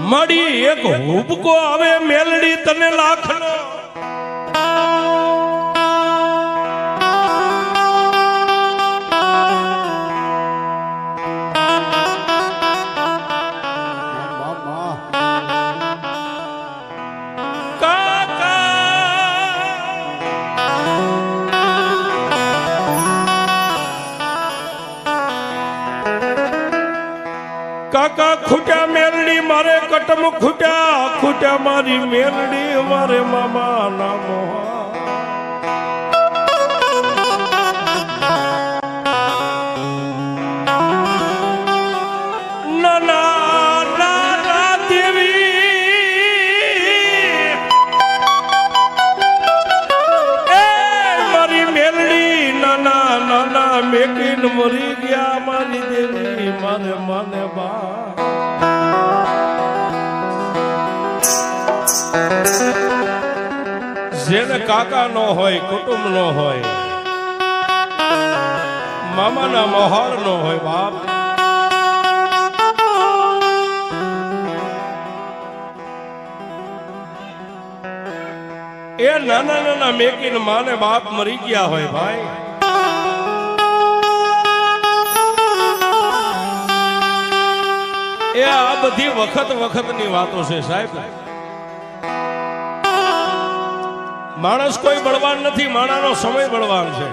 મળી એક હુબકો આવે મેલડી તને લાખનો કાકા ખૂટ્યા મેલડી મારે કટમ ખૂટ્યા મારી મેલડી મારે મામા નામો નાના દેવી એ મારી મેલડી નાના મેકીન મરી ગયા મારી દેવી મારે માને બા જેને કાકા નો હોય કુટુંબ નો હોય મામાના મહોર નો હોય બાપ એ નાના મેકીને માને બાપ મરી ગયા હોય ભાઈ એ આ બધી વખતની વાતો છે સાહેબ માણસ કોઈ બળવાન નથી માણાનો સમય બળવાન છે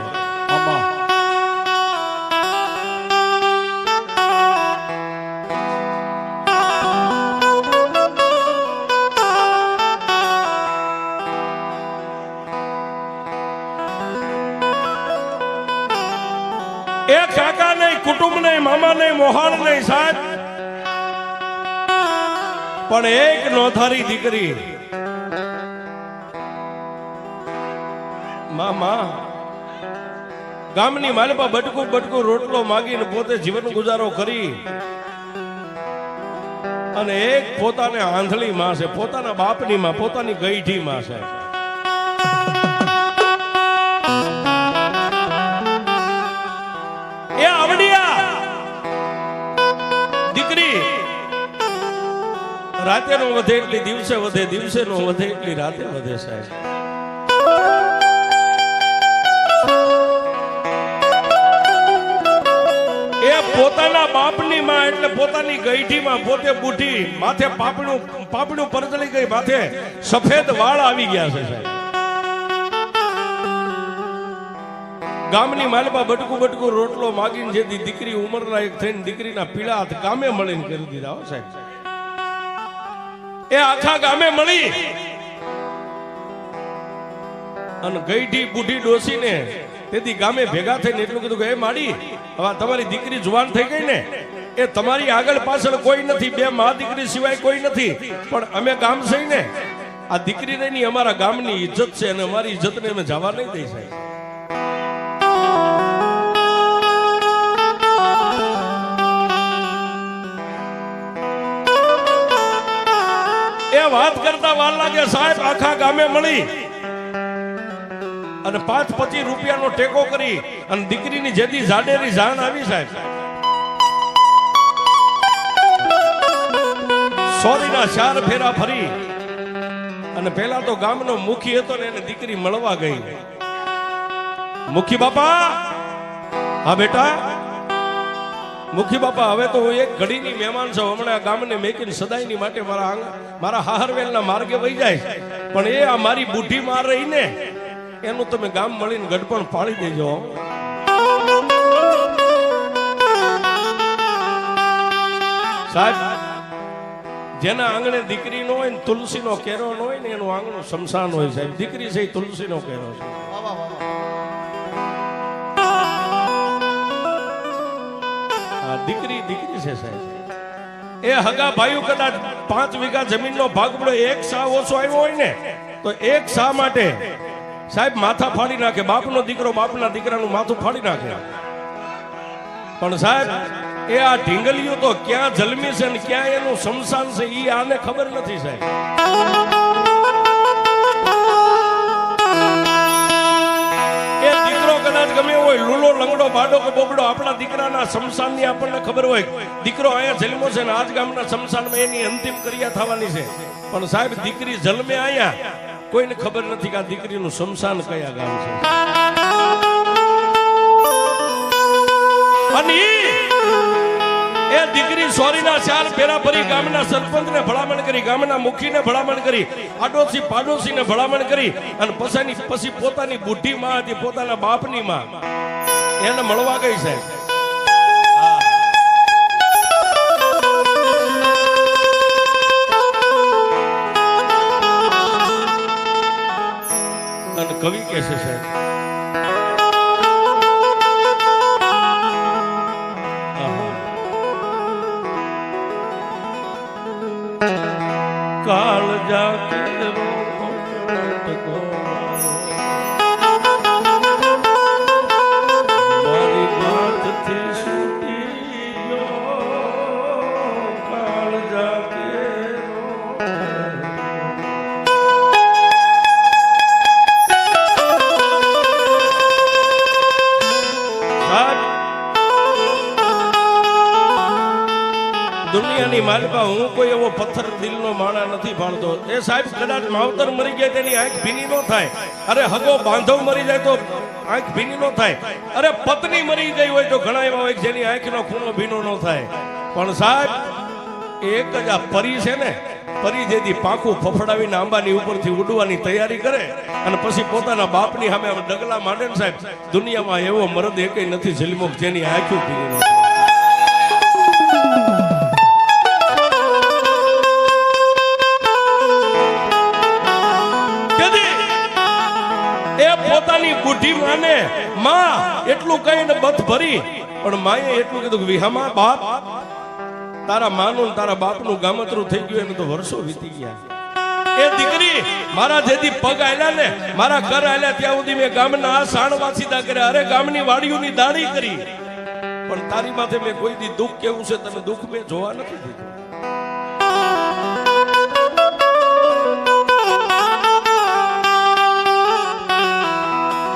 એ કાકા નહીં કુટુંબ નહીં મામા નહીં મોહાણ નહીં સાહેબ પણ એક નોધારી દીકરી મામા ગામની માલપા બટકું રોટલો માગીને પોતે જીવન ગુજારો કરી અને એક પોતાને આંધળી માં છે પોતાના બાપની માં પોતાની ગઈઢી માં છે એ આવડિયા દીકરી રાતે નો વધે એટલી દિવસે વધે દિવસે નો વધે એટલી રાતે વધે સાહેબ એ પોતાના બાપની માં એટલે પોતાની ગઈઢી માં પોતે બુઢી માથે પાપણું પરતળી ગઈ માથે સફેદ વાળ આવી ગયા છે સાહેબ ગામની માલપા બટકું રોટલો માગીને જે દીકરી ઉંમરના એક થઈને દીકરીના પીળા હાથ ગામે મળીને કરી દીધા હો સાહેબ એ આખા ગામે મળી અને ગઈઢી બુઢી ડોસીને તેથી ગામે ભેગા થઈને એટલું કીધું કે એ માડી હવે તમારી દીકરી જુવાન થઈ ગઈ ને એ તમારી આગળ પાછળ કોઈ નથી બે મા દીકરી સિવાય કોઈ નથી પણ અમે ગામ છે ને આ દીકરી નહીં અમારા ગામની ઇજ્જત છે અને અમારી ઇજ્જતને અમે જવા નહીં દઈ સાહેબ એ વાત કરતા વાર લાગે સાહેબ આખા ગામે મળી અને 5-25 રૂપિયાનો ટેકો કરી અને દીકરીની જેથી જાડેરી જાણ આવી સાહેબ સોરીના 4 ફેરા ફરી અને પેલા તો ગામનો મુખી હતો ને એને દીકરી મળવા ગઈ મુખી બાપા હા બેટા મુખી બાપા હવે તો હું એક ઘડીની મહેમાન છું હમણાં ગામને મેકીને સદાયની માટે મારા હાહરવેલના માર્ગે વહી જાય પણ એ આ મારી બુઢી માર રહી ને એનું તમે ગામ મળીને ગડપણ પાડી દેજો સાહેબ જેના આંગણે દીકરી નો હોય ને તુલસી નો કેરો નો હોય ને એનું આંગણું શમશાન હોય સાહેબ દીકરી છે તુલસી નો કેરો છે દીકરી છે સાહેબ એ હગા ભાઈઓ કદાચ 5 વીઘા જમીનનો ભાગ પડે એક સા ઓછો આવ્યો હોય ને તો એક સા માટે સાહેબ માથા ફાડી નાખે બાપનો દીકરો બાપના દીકરાનું માથું ફાડી નાખે પણ સાહેબ એ આ ઢીંગલીઓ તો ક્યાં જન્મી છે ને ક્યાં એનું શમશાન છે એ આને ખબર નથી સાહેબ એ દીકરો કદાચ ગમે હોય, લૂલો લંગડો બાડો કે બોબડો, આપણા દીકરાના શમશાનની આપણને ખબર હોય, દીકરો અહીંયા જન્મો છે ને આજ ગામના શમશાનમાં એની અંતિમ ક્રિયા થવાની છે. પણ સાહેબ દીકરી જન્મે અહીંયા, કોઈને ખબર નથી કે આ દીકરીનું શમશાન કયા ગામ છે. અને એ દીકરી સોરીના 4 ફેરા ફરી ગામના સરપંચને ભલામણ કરી, ગામના મુખીને ભલામણ કરી, આડોશી પાડોશીને ભલામણ કરી, અને પછી પોતાની બુઢી માં હતી, પોતાના બાપની માં, એને મળવા ગઈ છે. અને કવિ કહે છે સાહેબ, કાળ જાકે મારી વાતથી છૂટી ગયો, કાળ જાકે દુનિયાની માલિકા હું કોઈ એવો પથ્થર દિલનો માણા નથી ભાળતો. એ સાહેબ કદાચ માવતર મરી ગયા તેની આંખ ભીની ન થાય, અરે હગો બાંધવ મરી જાય તો આંખ ભીની ન થાય, અરે પત્ની મરી ગઈ હોય તો ઘણા એવા હોય જેની આંખનો ખૂણો ભીનો ન થાય. પણ સાહેબ એક જ આ પરી છે ને, પરી જેથી પાંખું ફફડાવીને આંબાની ઉપરથી ઉડવાની તૈયારી કરે અને પછી પોતાના બાપની સામે ડગલા માંડે ને સાહેબ, દુનિયામાં એવો મરદ એકેય નથી જલમોક જેની આંખો ભીની ન થાય. પોતાની બુઢી માને માં એટલું કહીને બથ ભરી, પણ માએ એટલું કીધું કે વિહામાં બાપ, તારા માનું તારા બાપનું ગામતરું થઈ ગયું એને તો વર્ષો વીતી ગયા. એ દીકરી મારા જેથી પગ આલ્યા ને, મારા ઘર આલ્યા ત્યાં સુધી મેં ગામના આ સાણવાસીદા કર્યા, અરે ગામની વાડીઓની દાડી કરી, પણ તારી માથે મેં કોઈ દી દુઃખ કેવું છે તને દુઃખ મેં જોવા નથી દીધું.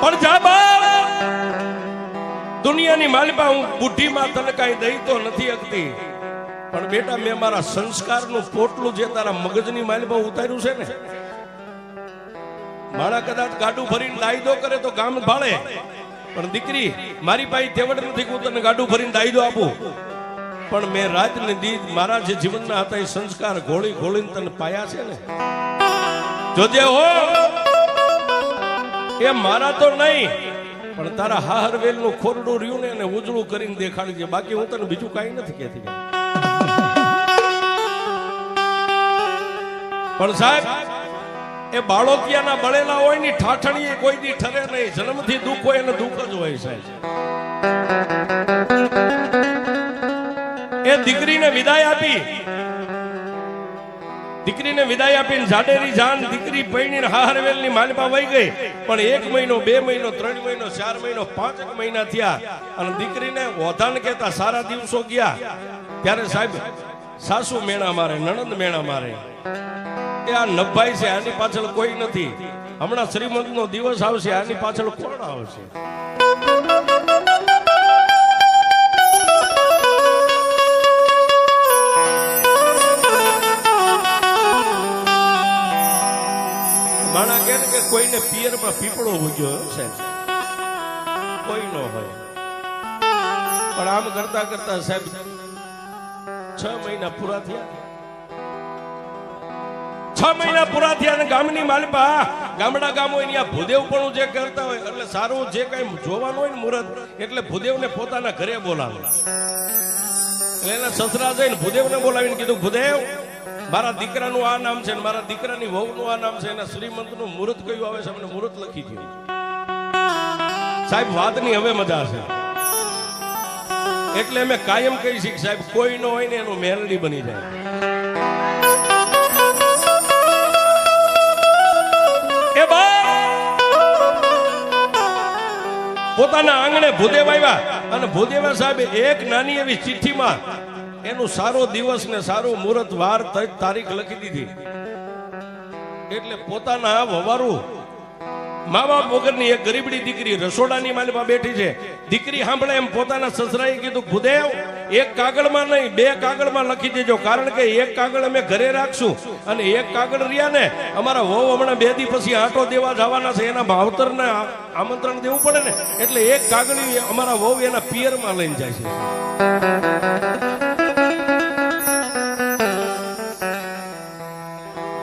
પણ જાબા દુનિયાની માલિકા હું બુઢી માં તને કઈ દઈ તો નથી શકતી, પણ બેટા મેં મારા સંસ્કારનું પોટલું જે તારા મગજની માલિકા ઉતાર્યું છે ને, મારા કદાચ ગાડું ભરીને દાયદો કરે તો ગામ ભાળે, પણ દીકરી મારી પાસે તેવડ નથી કે હું તને ગાડું ભરીને દાયદો આપું, પણ મેં રાત ને દી મારા જે જીવનના હતા એ સંસ્કાર ઘોળી ઘોળીને તને પાયા છે ને, જોજે હો એ મારા તો નહીં પણ તારા હાહરવેલ નું ખોરડું રહ્યું ને એને ઉજળું કરીને દેખાડજે, બાકી હું તને બીજું કઈ નથી કહેતી. પણ સાહેબ એ બાળોતિયાના બળેલા હોય ની ઠાઠણી કોઈ દી ઠરે નહીં, જન્મથી દુઃખ હોય એને દુઃખ જ હોય સાહેબ. એ દીકરીને વિદાય આપી, દીકરીને વિદાય આપીને જાડેરી જાન દીકરી પૈણીને હાહરવેલની માલિપા વહી ગઈ, પણ 1 મહિનો 2 મહિનો 3 મહિનો 4 મહિનો 5 મહિના થયા અને દીકરીને ઓધાન કહેતા સારા દિવસો ગયા, ત્યારે સાહેબ સાસુ મેણા મારે, નણંદ મેણા મારે, એ આ નભાઈ છે આની પાછળ કોઈ નથી, હમણાં શ્રીમંત નો દિવસ આવશે આની પાછળ કોણ આવશે? માણા કે કોઈને પિયરમાં પીપળો ઉગ્યો છે, કોઈ નો હોય, પણ આમ કરતા કરતા સાહેબ 6 મહિના પૂરા થયા, 6 મહિના પૂરા થયા અને ગામની માલિપા, ગામડા ગામ હોય ત્યાં ભૂદેવ પણ જે કરતા હોય એટલે સારું જે કઈ જોવાનું હોય ને મુહૂર્ત, એટલે ભૂદેવને પોતાના ઘરે બોલાવે, એટલે એના સસરા જઈને ભૂદેવને બોલાવીને કીધું, ભૂદેવ મારા દીકરાનું આ નામ છે, મારા દીકરાની વહુનું આ નામ છે, એના શ્રીમંતનું મુહૂર્ત કયું આવે છે, અમને મુહૂર્ત લખી દો. સાહેબ વાતની હવે મજા છે, એટલે અમે કાયમ કહી શીખ સાહેબ કોઈ નો હોય ને એનું મેલડી બની જાય. એ બા પોતાના આંગણે ભૂદેવ આવ્યા અને ભૂદેવા સાહેબે એક નાની એવી ચિઠ્ઠીમાં એનું સારો દિવસ ને સારું મુહૂર્ત વાર તારીખ લખી દીધી, એટલે પોતાના વવારું મા બાપ વગરની એક ગરીબડી દીકરી રસોડાની માલિપા બેઠી છે. દીકરી સાંભળે એમ પોતાના સસરાએ કીધું, ભૂદેવ એક કાગળમાં નહીં 2 કાગળમાં લખી દેજો, કારણ કે એક કાગળ અમે ઘરે રાખશું અને એક કાગળ રહ્યા ને અમારા વહુ હમણાં 2 દી પછી આંટો દેવા જવાના છે, એના માવતરને આમંત્રણ દેવું પડે ને, એટલે એક કાગળી અમારા વહુ એના પિયરમાં લઈને જાય છે.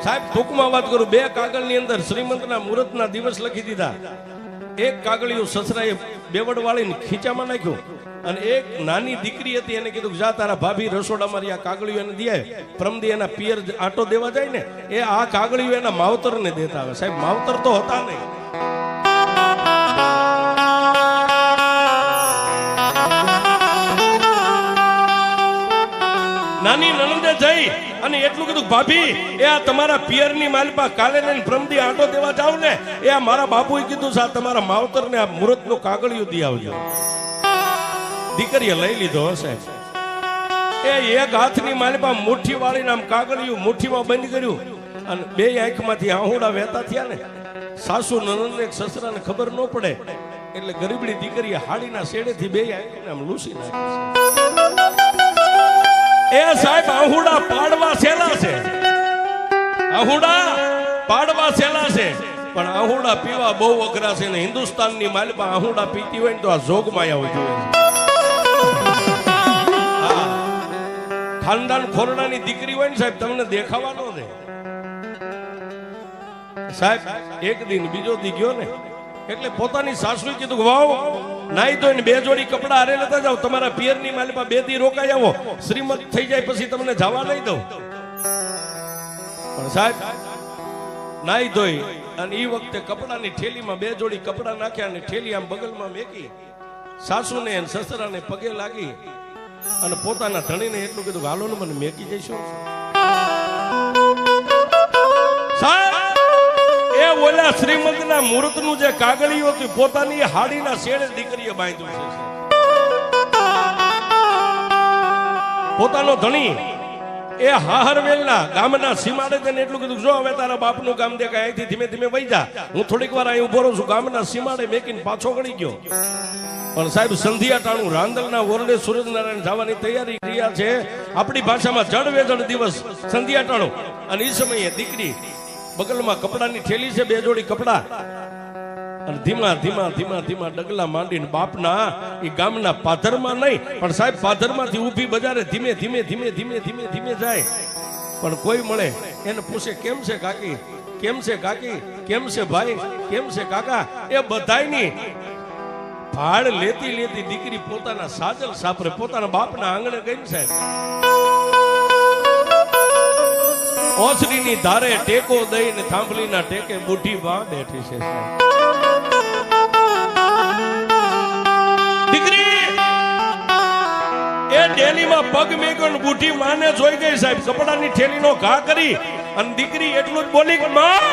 સાહેબ ટૂંકમાં વાત કરું, 2 કાગળની અંદર શ્રીમંતના મુહૂર્તના દિવસ લખી દીધા. એક કાગળિયું સસરાએ બેવડ વાળીને ખીચામાં નાખ્યું અને એક નાની દીકરી હતી એને કીધું, જા તારા ભાભી રસોડામાં આ કાગળિયું એને દે, પ્રમદી એના પિયર આંટો દેવા જાય ને એ આ કાગળિયું એના માવતરને દેતા આવે. સાહેબ માવતર તો હતા નહીં. નાની નણંદે જઈ અને એટલું કીધું, ભાભી એ આ તમારા પિયરની માલપા કાલે લઈને પ્રમદી આંટો દેવા જાવ ને, એ આ મારા બાપુએ કીધું છે, આ તમારા માવતરને આ મુહૂર્તનું કાગળિયું દી આવજો. દીકરીએ લઈ લીધો હશે. એ એક હાથની માલપા મુઠ્ઠી વાળીને આમ કાગળિયું મુઠ્ઠીમાં બંધ કર્યું અને 2 આંખમાંથી આહુડા વહેતા થયા ને. સાસુ નણંદને સસરાને ખબર ન પડે એટલે ગરીબડી દીકરીએ હાડીના શેડેથી 2 આંખને આમ લૂસી નાખી. એ સાહેબ આહુડા પાડવા સહેલા છે, આહુડા પાડવા સહેલા છે, પણ આહુડા પીવા બહુ અઘરા છે ને હિન્દુસ્તાનની માલપા આહુડા પીતી હોય ને તો આ જોગમાયા જોઈએ. ખાનદાન ખોરડાની દીકરી હોય ને સાહેબ તમને દેખાવા ન દે. સાહેબ એક દિન બીજો દી ગયો ને એટલે પોતાની સાસુએ કીધું, વાવ નાઈ ધોઈને 2 જોડી કપડા હારે લેતા જાવ, તમારા પિયરની માલપા 2 દી રોકાઈ આવો, શ્રીમત થઈ જાય પછી તમને જવા નહીં દઉં. પણ સાહેબ નાઈ ધોઈ અને એ વખતે કપડાની થેલીમાં 2 જોડી કપડા નાખ્યા અને થેલી આમ બગલમાં મેકી, સાસુને અને સસરાને પગે લાગી અને પોતાના ધણીને એટલું કીધું, હાલો ને મને મેકી જઈશું. સાહેબ એ ઓલા શ્રીમંતના મુહૂર્તનું જે કાગળિયું હતું પોતાની હાડીના શેડે દીકરીએ બાંધ્યું છે. પોતાનો ધણી એ હાહરવેલના ગામના સીમાડે તેને એટલું કીધું, જો હવે તારા બાપનું ગામ દેખાય, અહીંથી ધીમે ધીમે વહી જા, હું થોડીક વાર અહીં ઉભો રહું છું. ગામના સીમાડે મેકીને પાછો ગળી ગયો. પણ સાહેબ સંધ્યા ટાણું રાંદલના ઓરડે સૂરજનારાયણ જવાની તૈયારી રહ્યા છે. આપણી ભાષામાં જડ વેજડ દિવસ સંધ્યા ટાણું. અને એ સમયે દીકરી બગલમાં કપડાની થેલી છે, 2 જોડી કપડા, અને ધીમા ધીમા ધીમા ધીમા ડગલા માંડીને બાપના એ ગામના પાધરમાં નહીં પણ સાહેબ પાધરમાંથી ઊભી બજારે ધીમે ધીમે ધીમે ધીમે ધીમે ધીમે જાય. પણ કોઈ મળે એને પૂછે, કેમ છે કાકી, કેમ છે કાકી, કેમ છે ભાઈ, કેમ છે કાકા. એ બધાયની ભાડ લેતી લેતી દીકરી પોતાના સાજલ સાપરે પોતાના બાપના આંગણે ગઈ. સાહેબ ઓસરીની ધારે ટેકો દઈને થાંભલીના ટેકે બુઢી બા બેઠી છે. દીકરી એ ડેલીમાં પગ મેક્યો ને બુઢી માને જોઈ ગઈ. સાહેબ કપડાની થેલીનો ઘા કરી અને દીકરી એટલું જ બોલી કે માં.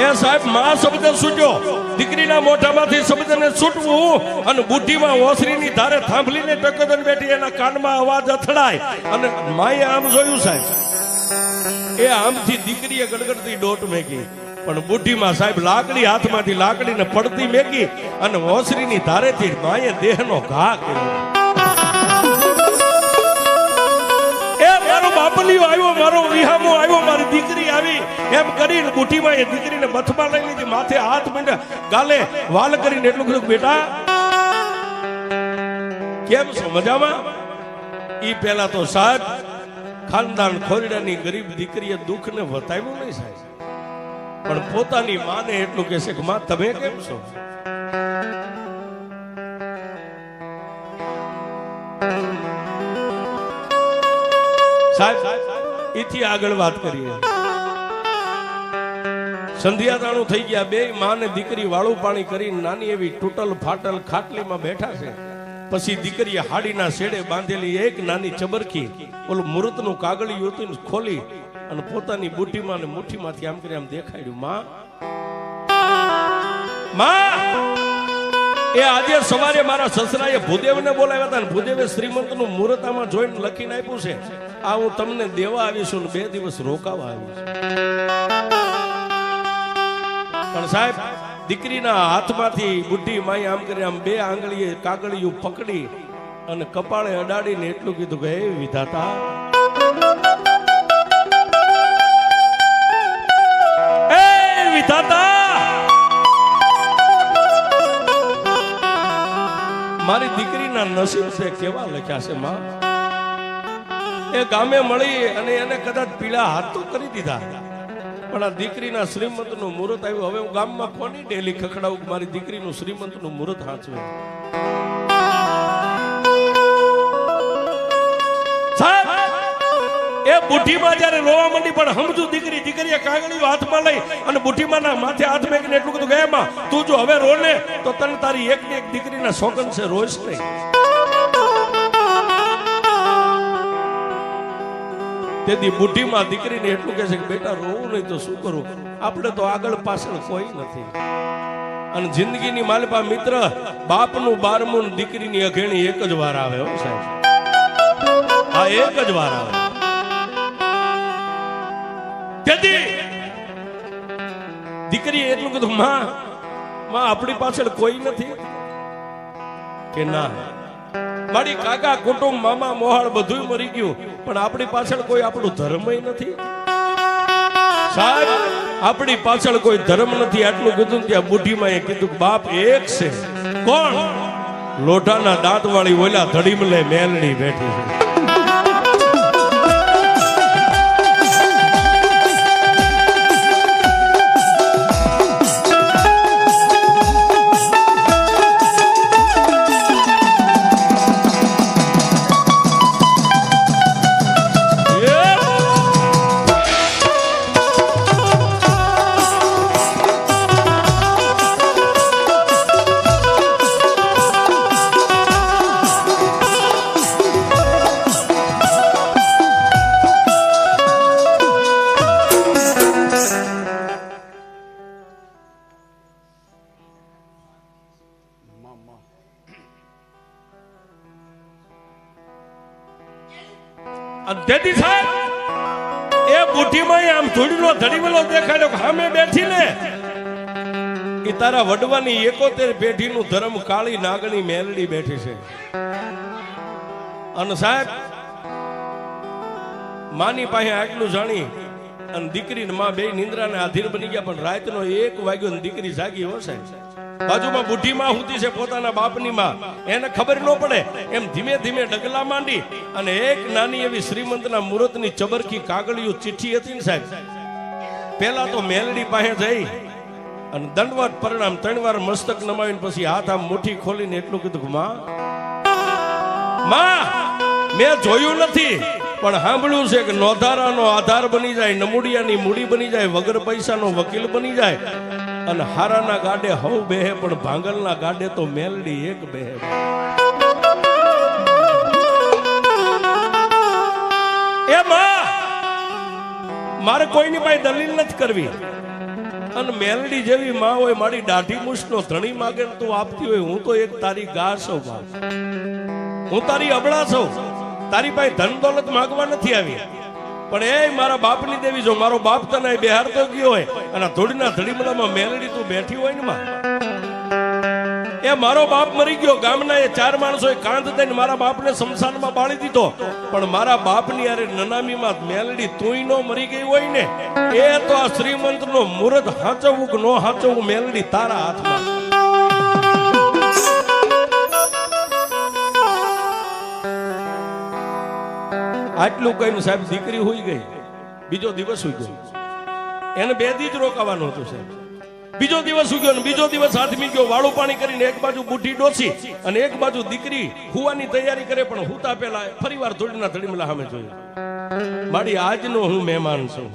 એ સાહેબ માં શબ્દ છૂટ્યો, દીકરીના મોઢામાંથી શબ્દને છૂટવું અને બુદ્ધિમાં ઓસરીની ધારે થાંભલીને ટકોદન બેઠી, એના કાનમાં અવાજ અથડાય અને માએ આમ જોયું. સાહેબ એ આમથી દીકરીએ ગડગડતી દોટ મેકી, પણ બુદ્ધિમાં સાહેબ લાકડી હાથમાંથી લાકડીને પડતી મેકી અને ઓસરીની ધારેથી માએ દેહનો ઘા કર્યો. બાપલીઓ આવ્યો, મારો વિહામો આવ્યો, મારી દીકરી આવી એમ કરીને બુઢીમાં એ દીકરીને મથમાં લઈ લીધી, માથે હાથ માંડ્યા, ગાલે વાલ કરીને એટલું કીધું, બેટા કેમ છો, મજામાં? ઈ પેલા તો સાહેબ ખાનદાન ખોરડાની ગરીબ દીકરીએ દુઃખને વતાવ્યું નહીં સાહેબ, પણ પોતાની માને એટલું કહેશે કે માં તમે કેમ છો? સાહેબ એથી આગળ વાત કરીએ. સંધ્યાતાણું થઈ ગયા, 2 માં ને દીકરી વાળું પાણી કરી નાની એવી તૂટલ ફાટલ ખાટલીમાં બેઠા છે. પછી દીકરીએ હાડીના શેડે બાંધેલી એક નાની ચબરખી ઓલું મુહૂર્તનું કાગળિયું હતું ખોલી અને પોતાની બુઢીમાં ને મુઠ્ઠીમાંથી આમ કરી આમ દેખાડ્યું, માં માં એ આજે સવારે મારા સસરાએ ભૂદેવને બોલાવ્યા હતા, ભૂદેવે શ્રીમંતનું મુહૂર્ત આમાં જોઈને લખીને આપ્યું છે, આ હું તમને દેવા આવીશું, 2 દિવસ રોકાવા આવીશ. પણ સાહેબ, દીકરીના હાથમાંથી બુઢી માઈ આમ કરી આમ 2 આંગળીએ કાગળિયું પકડી અને કપાળે અડાડીને એટલું કીધું કે હે વિધાતા, એ વિધાતા, મારી દીકરીના નસીબ છે કેવા લખ્યા છે માં. એ ગામે મળી અને એને કદાચ પીળા હાથ તો કરી દીધા, પણ આ દીકરીના શ્રીમંતનું મુહૂર્ત આવ્યું. હવે હું ગામમાં કોની ડેલી ખખડાવું મારી દીકરીનું શ્રીમંતનું મુહૂર્ત હાચવે. એ બુઢીમાં જયારે રોવા માંડી, પણ સમજુ દીકરીએ કાગળિયું હાથમાં લઈ અને બુઢીમાના માથે હાથ મેકીને એટલું કીધું કે એમાં તું જો હવે રો ને તો તને તારી એક ને એક દીકરીના સોગન છે, રોજ નહીં. તેથી બુઢીમાં દીકરીને એટલું કહે છે કે બેટા રોવું નહીં તો શું કરું, આપણે તો આગળ પાછળ કોઈ નથી. અને જિંદગીની માલપા મિત્ર, બાપનું 12મું દીકરીની અઘેણી એક જ વાર આવે હો સાહેબ, આ એક જ વાર આવે. દીકરીએ એટલું કીધું, માં આપણી પાછળ કોઈ નથી કે ના, મારી કાકા કુટુંબ મામા મોહાળ બધું મરી ગયું, પણ આપણી પાછળ કોઈ આપણું ધર્મય નથી સાહેબ, આપણી પાછળ કોઈ ધર્મ નથી. આટલું કીધું ત્યાં બુઢીમાં એ કીધું બાપ એક છે. કોણ? લોઢાના દાંત વાળી ઓલા ધડીમલે મેલડી બેઠી છે. તેથી સાહેબ, એ બુઢીમાં આમ ધૂળનો ધડીવલો દેખાડ્યો કે સામે બેઠી ને એ તારા વડવાની 71 પેઢીનું ધર્મ કાળી નાગણી મેલડી બેઠી છે. અને સાહેબ, માની પાસે આટલું જાણી અને દીકરી ને માં બે નિંદ્રાને આધીન બની ગયા, પણ રાતનો 1 વાગ્યો ને દીકરી જાગી હો સાહેબ. બાજુમાં બુઢી માં હુતી છે પોતાના બાપની માં, એને ખબર ન પડે એમ ધીમે ધીમે ડગલા માંડી અને એક નાની એવી શ્રીમંતના મુહૂર્તની ચબરકી કાગળિયું ચિઠ્ઠી હતી ને સાહેબ, પેલા તો મેલડી પાસે જઈ અને દંડવત પરણામ 3 વાર મસ્તક નમાવીને પછી હાથ આમ મુઠ્ઠી ખોલીને એટલું કીધું, માં મેં જોયું નથી પણ સાંભળ્યું છે કે નોધારાનો આધાર બની જાય, નમુડિયાની મૂડી બની જાય, વગર પૈસાનો વકીલ બની જાય, અને હારાના ગાડે હવ બેહે પણ ભાંગલના ગાડે તો મેલડી એક બેહે. એ માં, મારે કોઈની પાસે દલીલ નથી કરવી, અને મેલડી જેવી માં હોય, મારી દાઢી મૂછનો ધણી માગે તું આપતી હોય, હું તો એક તારી ગા છું, હું તારી અબળા છું, તારી પાસે ધન દોલત માંગવા નથી આવી, પણ એ મારા બાપની દેવી, જો મારો બાપ તને બેહારતો ગયો હોય અને ધોળીના ધડીમડામાં મેલડી તું બેઠી હોય ને માં, એ મારો બાપ મરી ગયો, ગામના એ 4 માણસોએ કાંધ દઈને મારા બાપને શમશાનમાં બાળી દીધો, પણ મારા બાપની યારે નનામીમાં મેલડી તુંય નો મરી ગઈ હોય ને, એ તો આ શ્રીમંતનો મુહૂર્ત હાચવવું કે નો હાચવવું મેલડી તારા હાથમાં. આટલું કહીને સાહેબ દીકરી હોઈ ગઈ, બીજો દિવસ હોઈ ગયો, એને 2 દી જ રોકાવાનું હતું સાહેબ. બીજો દિવસ હોઈ ગયો, બીજો દિવસ હાથમી ગયો, વાળું પાણી કરીને એક બાજુ બુઢી ડોસી અને એક બાજુ દીકરી હુવાની તૈયારી કરે, પણ હુતા પહેલા ફરી વાર ધોળીના ધડીમલા સામે જોયું. મારી આજનો હું મહેમાન છું,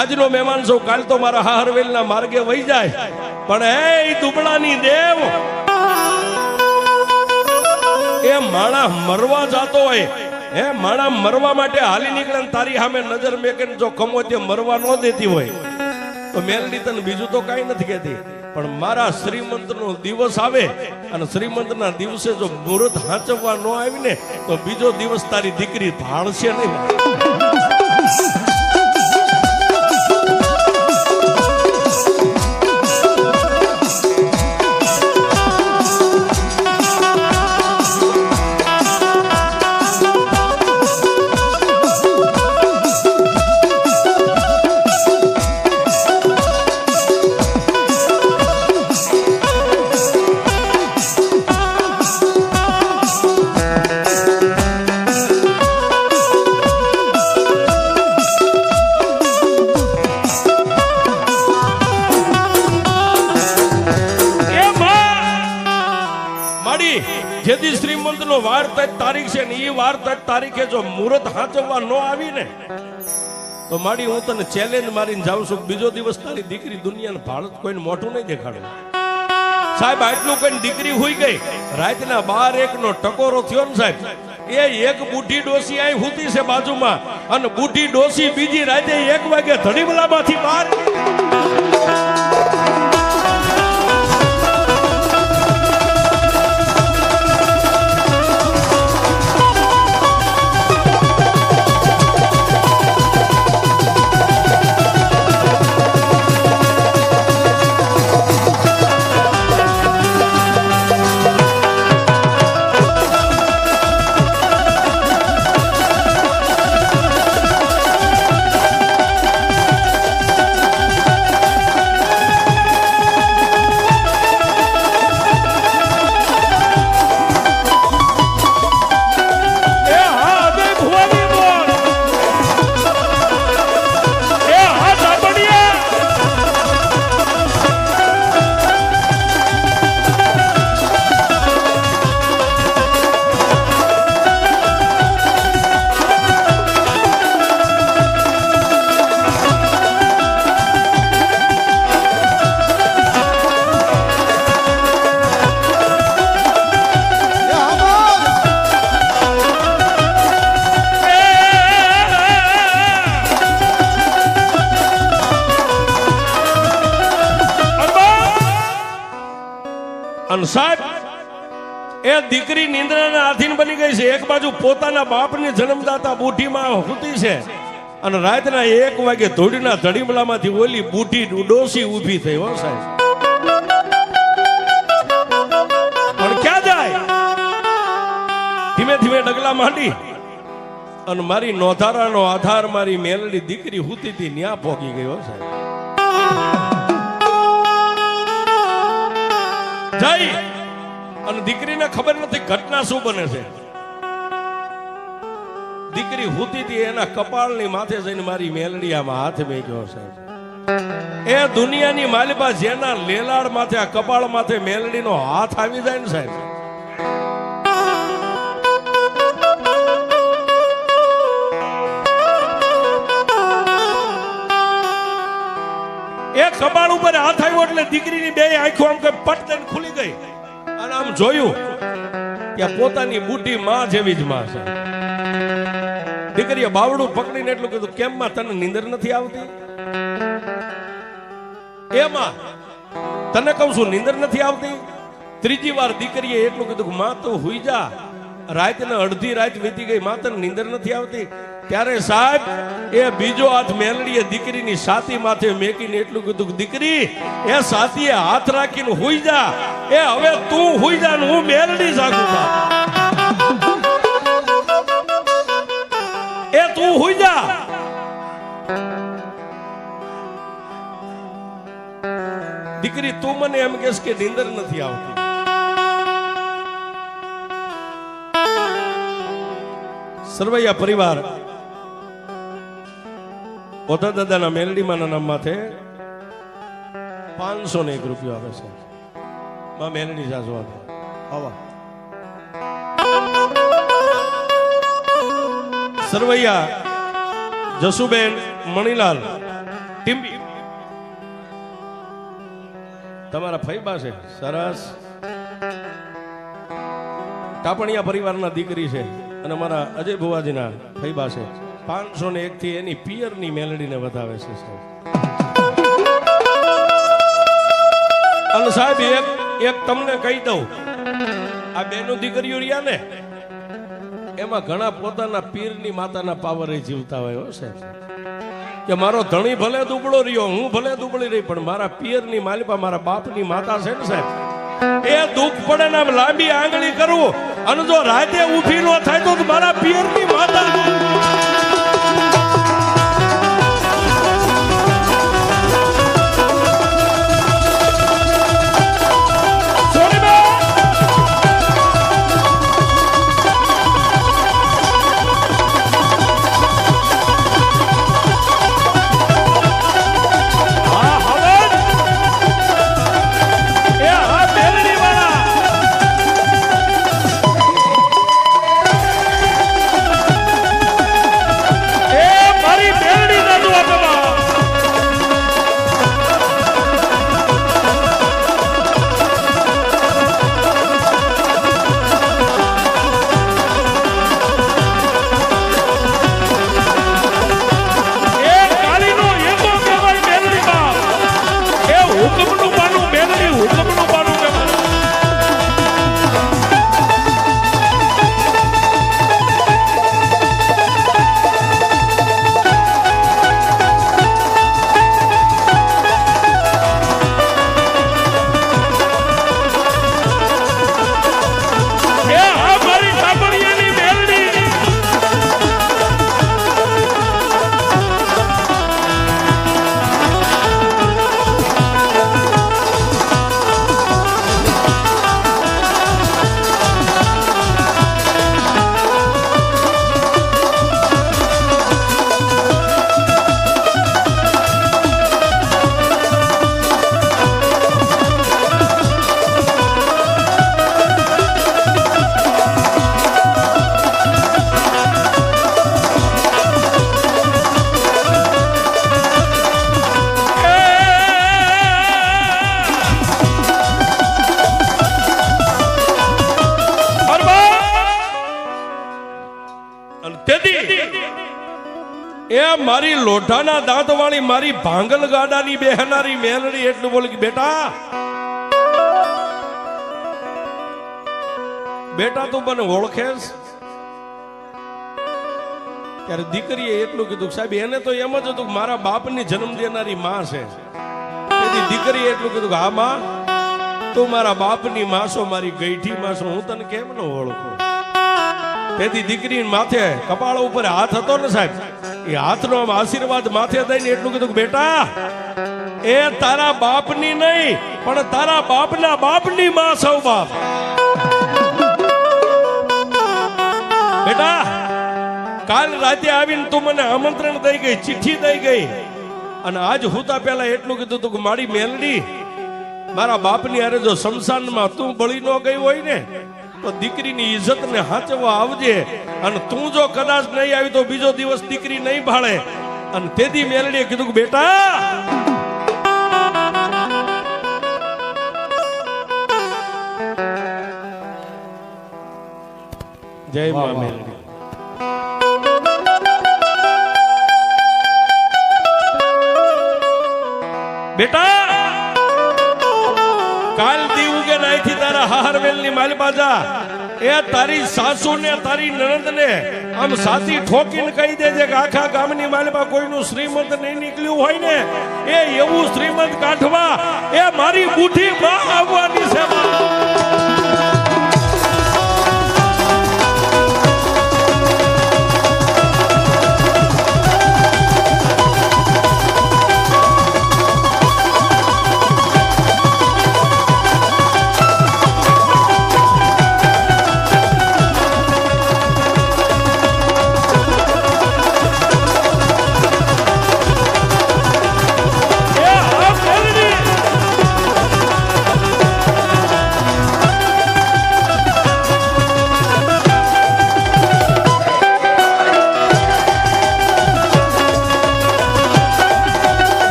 આજનો મહેમાન છું, કાલ તો મારા હાહરવેલના માર્ગે વહી જાય, પણ એ દુબળાની દેવ, એ માણા મરવા જાતો હોય, હે માણા મરવા માટે હાલી નીકળે, તારી સામે નજર મેકે જો કમો તે મરવા ન દેતી હોય તો મેલડી તને બીજું તો કઈ નથી કહેતી, પણ મારા શ્રીમંતનો દિવસ આવે અને શ્રીમંતના દિવસે જો મુહૂર્ત હાંચવવા ન આવી ને તો બીજો દિવસ તારી દીકરી ભાળશે નહીં. જેથી શ્રીમંત નો વાર તારીખ છે ને એ વાર તારીખે જો મુહૂર્ત હાંચવવા ન આવી ને તો માડી હું તને ચેલેન્જ મારીને જાઉં છું. બીજો દિવસ તારી દીકરી દુનિયાને ભારત કોઈને મોટું નહીં દેખાડે. સાહેબ આટલું કોઈ દીકરી હોઈ ગઈ રાતના 12-1 નો ટકોરો થયો ને સાહેબ, એ એક બુઢી ડોસી અહીં હુતી છે બાજુમાં અને બુઢી ડોસી બીજી રાતે 1 વાગે ધડીમલામાંથી બહાર. સાહેબ એ દીકરી નિંદ્રાના આધીન બની ગઈ છે. એક બાજુ પોતાના બાપની જન્મદાતા બુઢીમાં હુતી છે અને રાતના 1 વાગે ધોડીના ધડીમલામાંથી ઓલી બુઢી ડોસી ઊભી થઈ. હો સાહેબ પણ ક્યાં જાય? ધીમે ધીમે ડગલા માંડી અને મારી નોધારાનો આધાર મારી મેલડી દીકરી હુતી હતી ન્યા પહોંચી ગઈ. હો સાહેબ જઈ અને દીકરીને ખબર નથી ઘટના શું બને છે. દીકરી હુતી હતી એના કપાળની માથે જઈને મારી મેલડી આમાં હાથ મેક્યો સાહેબ. એ દુનિયાની માલિબા જેના લેલાડ માથે આ કપાળ માથે મેલડીનો હાથ આવી જાય ને સાહેબ, એ કપાળ ઉપર હાથ આવ્યો એટલે દીકરીની 2 આંખો આમ કે પટ દઈને ખુલી ગઈ અને આમ જોયું કે પોતાની બુઢી માં જેવી જ માં છે. દીકરીએ બાવડું પકડીને એટલું કીધું, કેમ માં તને નીંદર નથી આવતી? એમાં તને કહું છું નીંદર નથી આવતી. ત્રીજી વાર દીકરીએ એટલું કીધું, માં તો હુઈ જા, રાતને અડધી રાત વીતી ગઈ, માં તને નીંદર નથી આવતી. ત્યારે સાહેબ એ બીજો હાથ મેલડીએ દીકરીની છાતી માથે મેકીને એટલું કીધું, દીકરી એ છાતીએ હાથ રાખીને હુઈ જા, એ હવે તું હુઈ જા ને હું મેલડી જાગું. એ તું હુઈ જા. દીકરી તું મને એમ કહેશ કે નીંદર નથી આવતી. સરવૈયા પરિવાર ઓધા દાદાના મેલડીમાના નામ માથે 501 રૂપિયો આવે છે. માં મેલડી જાજો આવા સરવૈયા જસુબેન મણીલાલ ટીમ્બી તમારા ફઈબા છે. સરસ. ટાપણિયા પરિવારના દીકરી છે અને અમારા અજય ભુવાજીના ફઈબા છે. 501 થી એની પિયરની મેલડીને વધાવે છે સાહેબ. અને સાહેબ એક તમને કહી દઉં, આ બેનો દીકરીઓ રહ્યા ને એમાં ઘણા પોતાના પીરની માતાના પાવરે જીવતા હોય હો સાહેબ, કે મારો ધણી ભલે દુબળો રહ્યો, હું ભલે દુબળી રહી, પણ મારા પિયરની માલિપા મારા બાપની માતા છે ને સાહેબ, એ દુઃખ પડે ને આમ લાંબી આંગળી કરવું અને જો રાતે ઊભી ન થાય તો મારા પિયરની માતા મારી લોઢાના દાંત વાળી મારી ભાંગલ ગાડાની બેહનારી મેલડી એટલું બોલી કે બેટા બેટા તું મને ઓળખેસ? ત્યારે દીકરીએ એટલું કીધું સાહેબ એને તો એમ જ હતું કે મારા બાપની જન્મ દેનારી માં છે. તેથી દીકરીએ એટલું કીધું કે હા માં તું મારા બાપની માં છો, મારી ગઈઠી માં છો, હું તને કેમ ન ઓળખું? તેથી દીકરી માથે કપાળ ઉપર હાથ હતો ને સાહેબ, એ હાથનો આશીર્વાદ માથે દઈને એટલું કીધું કે બેટા એ તારા બાપની નહીં પણ તારા બાપના બાપની માં સૌ બાપ. બેટા કાલ રાતે આવીને તું મને આમંત્રણ દઈ ગઈ, ચિઠ્ઠી દઈ ગઈ, અને આજ હુતા પહેલા એટલું કીધું તું કે મારી મેલડી મારા બાપની હારે જો શમશાનમાં તું બળી ન ગઈ હોય ને તો દીકરીની ઇજ્જત ને હાચવવા આવજે, અને તું જો કદાચ નહીં આવી તો બીજો દિવસ દીકરી નહીં ભાળે. અને તેથી મેલડીએ કીધું કે બેટા જય મા મેલડી. બેટા કાલ દી ઉગે નાઈથી તારા હારવેલ ની માલબાજા એ તારી સાસુ ને તારી નણંદ ને આમ સાચી ઠોકીને કહી દેજે કે આખા ગામની માલબા કોઈનું શ્રીમંત નહીં નીકળ્યું હોય ને એ એવું શ્રીમંત કાઢવા એ મારી બુઢી માં આવવાની છે.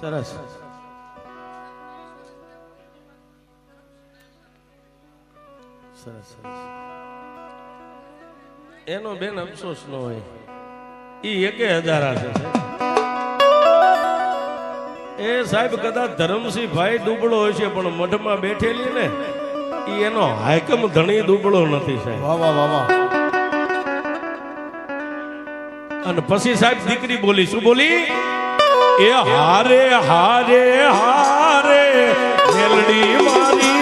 સરસ. સરસ સરસ. એનો બેન અફસોસ ન હોય, ઈ 1000 છે. એ સાહેબ કદાચ ધરમસિંહ ભાઈ દુબળો હોય છે, પણ મઢમાં બેઠેલી ને ઈ એનો હાયકમ ધણી દુબળો નથી સાહેબ. વાહ વાહ વાહ વાહ. અને પછી સાહેબ દીકરી બોલી, શું બોલી? એ હારે હારે હારે મેલડી મારી